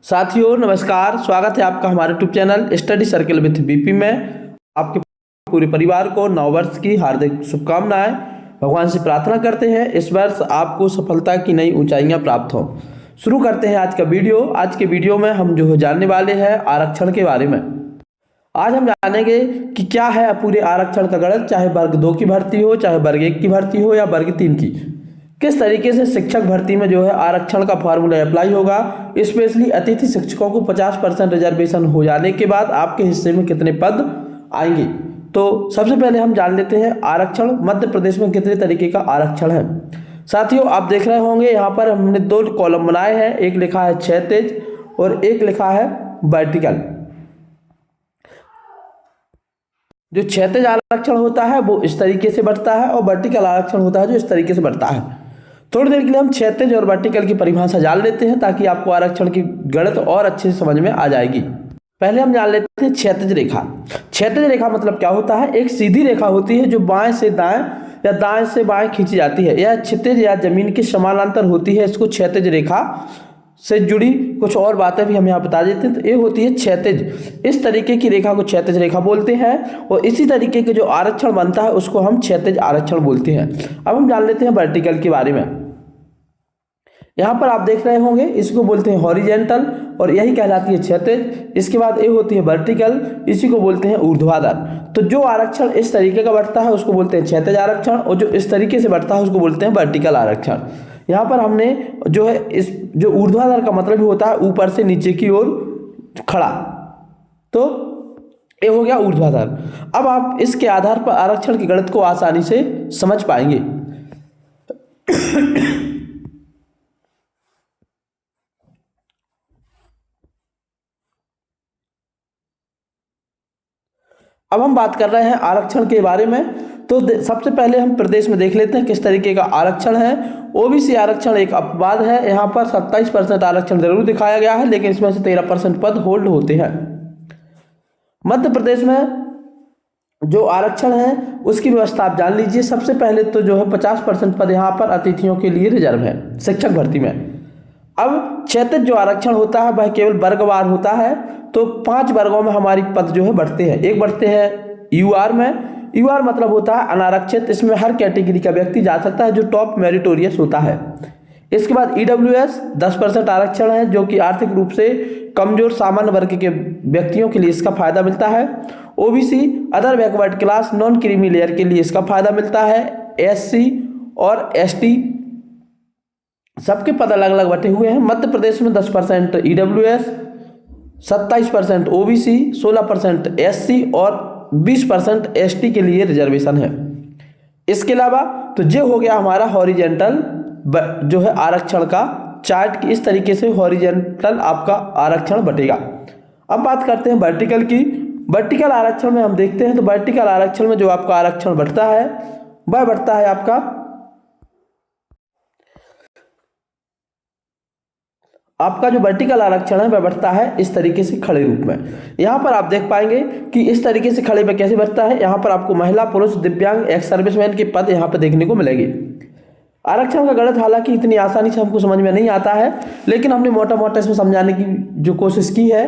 साथियों नमस्कार, स्वागत है आपका हमारे YouTube channel study circle with BP में। आपके पूरे परिवार को नववर्ष की हार्दिक शुभकामनाएं। भगवान से प्रार्थना करते हैं इस वर्ष आपको सफलता की नई ऊंचाइयां प्राप्त हों। शुरू करते हैं आज का वीडियो। आज के वीडियो में हम जो जानने वाले हैं आरक्षण के बारे में। आज हम जानेंगे कि क्या है पूरे आरक्षण का गणित, चाहे वर्ग 2 की भर्ती हो, चाहे वर्ग 1 की भर्ती हो या वर्ग 3 की। किस तरीके से शिक्षक भर्ती में जो है आरक्षण का फॉर्मूला अप्लाई होगा, स्पेशली अतिथि शिक्षकों को 50% रिजर्वेशन हो जाने के बाद आपके हिस्से में कितने पद आएंगे। तो सबसे पहले हम जान लेते हैं आरक्षण मध्य प्रदेश में कितने तरीके का आरक्षण है। साथियों आप देख रहे होंगे यहाँ पर हमने 2 कॉलम बनाए हैं, एक लिखा है क्षैतिज और एक लिखा है वर्टिकल। जो क्षैतिज आरक्षण होता है वो इस तरीके से बढ़ता है और वर्टिकल आरक्षण होता है जो इस तरीके से बढ़ता है। थोड़ी देर के लिए हम क्षैतिज और वर्टिकल की परिभाषा जान लेते हैं ताकि आपको आरक्षण की गणित और अच्छे से समझ में आ जाएगी। पहले हम जान लेते हैं क्षैतिज रेखा। क्षैतिज रेखा मतलब क्या होता है? एक सीधी रेखा होती है जो बाएं से दाएं या दाएं से बाएं खींची जाती है। यह क्षितिज या जमीन के समानांतर होती है। इसको क्षैतिज रेखा से जुड़ी कुछ और बातें भी हम यहाँ बता देते हैं। तो ये होती है क्षैतिज। इस तरीके की रेखा को क्षैतिज रेखा बोलते हैं और इसी तरीके के जो आरक्षण बनता है उसको हम क्षैतिज आरक्षण बोलते हैं। अब हम जान लेते हैं वर्टिकल के बारे में। यहाँ पर आप देख रहे होंगे इसको बोलते हैं हॉरिजेंटल और यही कहलाती है क्षैतिज। इसके बाद ये होती है वर्टिकल, इसी को बोलते हैं ऊर्ध्वाधर। तो जो आरक्षण इस तरीके का बढ़ता है उसको बोलते हैं क्षैतिज आरक्षण और जो इस तरीके से बढ़ता है उसको बोलते हैं वर्टिकल आरक्षण। यहाँ पर हमने जो है इस जो ऊर्ध्वाधर का मतलब होता है ऊपर से नीचे की ओर खड़ा, तो ये हो गया ऊर्ध्वाधर। अब आप इसके आधार पर आरक्षण के गणित को आसानी से समझ पाएंगे। अब हम बात कर रहे हैं आरक्षण के बारे में। तो सबसे पहले हम प्रदेश में देख लेते हैं किस तरीके का आरक्षण है। ओबीसी आरक्षण एक अपवाद है। यहाँ पर 27% आरक्षण जरूर दिखाया गया है लेकिन इसमें से 13% पद होल्ड होते हैं। मध्य प्रदेश में जो आरक्षण है उसकी व्यवस्था आप जान लीजिए। सबसे पहले तो जो है 50% पद यहाँ पर अतिथियों के लिए रिजर्व है शिक्षक भर्ती में। अब क्षैतिज जो आरक्षण होता है वह केवल वर्गवार होता है। तो 5 वर्गों में हमारी पद जो है बढ़ते हैं। एक बढ़ते हैं यूआर में। यूआर मतलब होता है अनारक्षित। इसमें हर कैटेगरी का व्यक्ति जा सकता है जो टॉप मेरिटोरियस होता है। इसके बाद ईडब्ल्यूएस 10% आरक्षण है जो कि आर्थिक रूप से कमजोर सामान्य वर्ग के व्यक्तियों के लिए इसका फायदा मिलता है। OBC other backward class non creamy layer के लिए इसका फायदा मिलता है। एससी और एसटी सबके पद अलग अलग बटे हुए हैं। मध्य प्रदेश में 10% ईडब्ल्यूएस, 27% ओबीसी, 16% एससी और 20% एसटी के लिए रिजर्वेशन है। इसके अलावा तो ये हो गया हमारा हॉरिजेंटल जो है आरक्षण का चार्ट की। इस तरीके से हॉरिजेंटल आपका आरक्षण बटेगा। अब बात करते हैं वर्टिकल की। वर्टिकल आरक्षण में हम देखते हैं तो वर्टिकल आरक्षण में जो आपका आरक्षण बढ़ता है वह बढ़ता है आपका जो वर्टिकल आरक्षण है वह बढ़ता है इस तरीके से खड़े रूप में। यहाँ पर आप देख पाएंगे कि इस तरीके से खड़े में कैसे बढ़ता है। यहाँ पर आपको महिला, पुरुष, दिव्यांग, एक्स सर्विसमैन के पद यहाँ पर देखने को मिलेंगे। आरक्षण का गणित हालांकि इतनी आसानी से हमको समझ में नहीं आता है लेकिन हमने मोटा मोटा इसमें समझाने की जो कोशिश की है।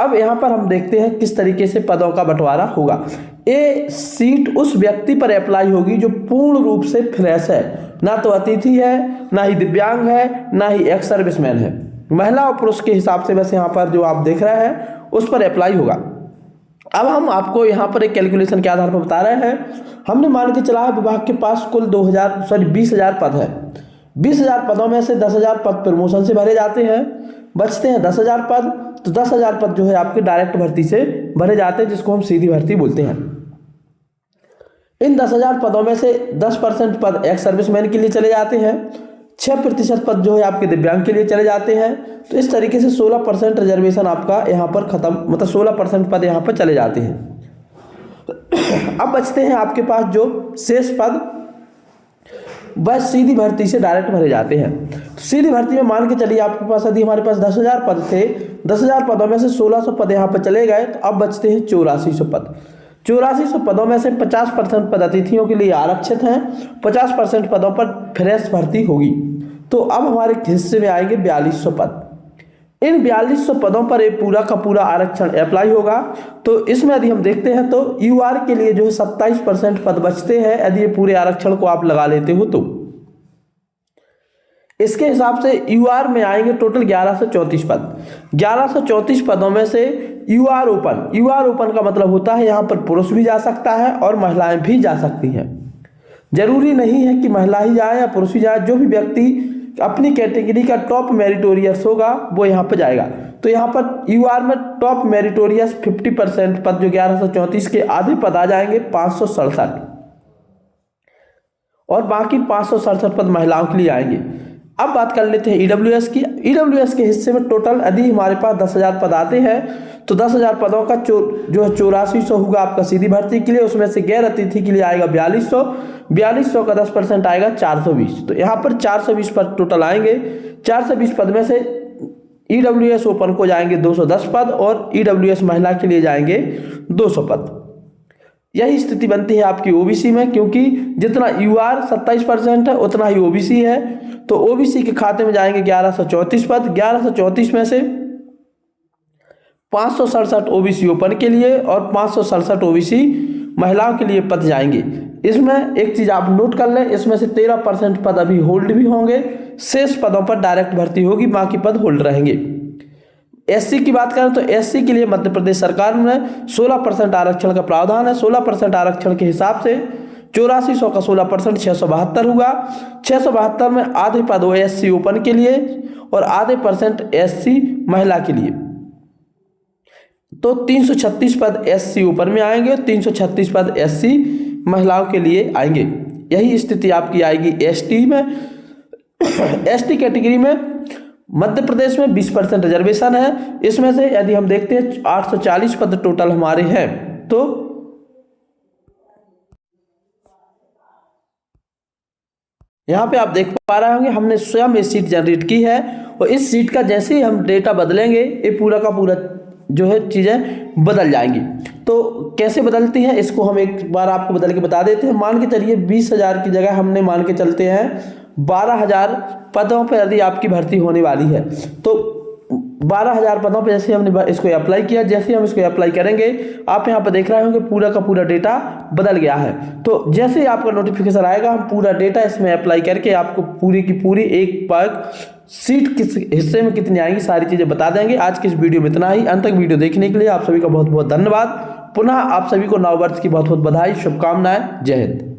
अब यहाँ पर हम देखते हैं किस तरीके से पदों का बंटवारा होगा। ये सीट उस व्यक्ति पर अप्लाई होगी जो पूर्ण रूप से फ्रेश है, ना तो अतिथि है, ना ही दिव्यांग है, ना ही एक्स सर्विसमैन है। महिला और पुरुष के हिसाब से बस यहाँ पर जो आप देख रहे हैं उस पर अप्लाई होगा। अब हम आपको यहाँ पर एक कैलकुलेशन के आधार पर बता रहे हैं। हमने मान के चला है विभाग के पास कुल 20,000 पद है। 20,000 पदों में से 10,000 पद प्रमोशन से भरे जाते हैं, बचते हैं 10,000 पद। तो 10,000 पद जो है आपके डायरेक्ट भर्ती से भरे जाते हैं जिसको हम सीधी भर्ती बोलते हैं। इन 10,000 पदों में से 10% पद एक्स सर्विसमैन के लिए चले जाते हैं, 6% पद जो है आपके दिव्यांग के लिए चले जाते हैं। तो इस तरीके से 16% रिजर्वेशन आपका यहाँ पर खत्म, मतलब 16% पद यहाँ पर चले जाते हैं। अब बचते हैं आपके पास जो शेष पद बस सीधी भर्ती से डायरेक्ट भरे जाते हैं। तो सीधी भर्ती में मान के चलिए आपके पास यदि हमारे पास 10,000 पद थे, 10,000 पदों में से 1,600 पद यहाँ पर चले गए तो अब बचते हैं 8400 पद। 8400 पदों में से 50% पद अतिथियों के लिए आरक्षित हैं, 50% पदों पर फ्रेश भर्ती होगी। तो अब हमारे हिस्से में आएंगे 4200 पद। इन 4200 पदों पर ये पूरा का पूरा आरक्षण अप्लाई होगा। तो इसमें यदि हम देखते हैं तो यूआर के लिए जो है 27% पद बचते हैं यदि ये पूरे आरक्षण को आप लगा लेते हो तो। इसके हिसाब से यूआर में आएंगे टोटल 1134 पद। 1134 पदों में से यूआर ओपन का मतलब होता है यहाँ पर पुरुष भी जा सकता है और महिलाएं भी जा सकती हैं। जरूरी नहीं है कि महिला ही जाए या पुरुष ही जाए, जो भी व्यक्ति अपनी कैटेगरी का टॉप मेरिटोरियस होगा वो यहाँ पर जाएगा। तो यहाँ पर यूआर में टॉप मेरिटोरियस 50% पद जो 1134 के आधे पद आ जाएंगे 567, और बाकी 567 पद महिलाओं के लिए आएंगे। अब बात कर लेते हैं ईडब्ल्यूएस की। ईडब्ल्यूएस के हिस्से में टोटल यदि हमारे पास 10,000 पद आते हैं तो 10,000 पदों का जो है 8400 होगा आपका सीधी भर्ती के लिए, उसमें से गैर अतिथि के लिए आएगा 4200 का 10% आएगा 420। तो यहाँ पर 420 पद टोटल आएंगे। 420 पद में से ईडब्ल्यूएस ओपन को जाएंगे 210 पद और ईडब्ल्यूएस महिला के लिए जाएंगे 200 पद। यही स्थिति बनती है आपकी ओबीसी में, क्योंकि जितना यूआर 27% है उतना ही ओबीसी है। तो ओबीसी के खाते में जाएंगे 1134 पद। 1134 में से 567 ओबीसी ओपन के लिए और 567 ओबीसी महिलाओं के लिए पद जाएंगे। इसमें एक चीज आप नोट कर लें, इसमें से 13% पद अभी होल्ड भी होंगे, शेष पदों पर डायरेक्ट भर्ती होगी, बाकी पद होल्ड रहेंगे। एससी की बात करें तो एससी के लिए मध्य प्रदेश सरकार में 16% आरक्षण का प्रावधान है। 16% आरक्षण के हिसाब से 8400 का 16% 672 हुआ। 672 में आधे पद एससी ओपन के लिए और आधे % एससी महिला के लिए। तो 336 पद एससी ओपन में आएंगे, 336 पद एससी महिलाओं के लिए आएंगे। यही स्थिति आपकी आएगी एसटी में। एसटी कैटेगरी में मध्य प्रदेश में 20% रिजर्वेशन है। इसमें से यदि हम देखते हैं 840 पद टोटल हमारे हैं। तो यहाँ पे आप देख पा रहे होंगे हमने स्वयं ये सीट जनरेट की है, और इस सीट का जैसे ही हम डेटा बदलेंगे ये पूरा का पूरा जो है चीज़ें बदल जाएंगी। तो कैसे बदलती हैं इसको हम एक बार आपको बदल के बता देते हैं। मान के चलिए 20,000 की जगह हमने मान के चलते हैं 12,000 पदों पर यदि आपकी भर्ती होने वाली है। तो 12,000 पदों पर जैसे हमने इसको अप्लाई किया, जैसे हम इसको अप्लाई करेंगे आप यहाँ पर देख रहे होंगे पूरा का पूरा डेटा बदल गया है। तो जैसे ही आपका नोटिफिकेशन आएगा हम पूरा डेटा इसमें अप्लाई करके आपको पूरी की पूरी एक बार सीट किस हिस्से में कितनी आएंगी सारी चीज़ें बता देंगे। आज की इस वीडियो में इतना ही। अंत तक वीडियो देखने के लिए आप सभी का बहुत बहुत धन्यवाद। पुनः आप सभी को नववर्ष की बहुत बहुत बधाई, शुभकामनाएं। जय हिंद।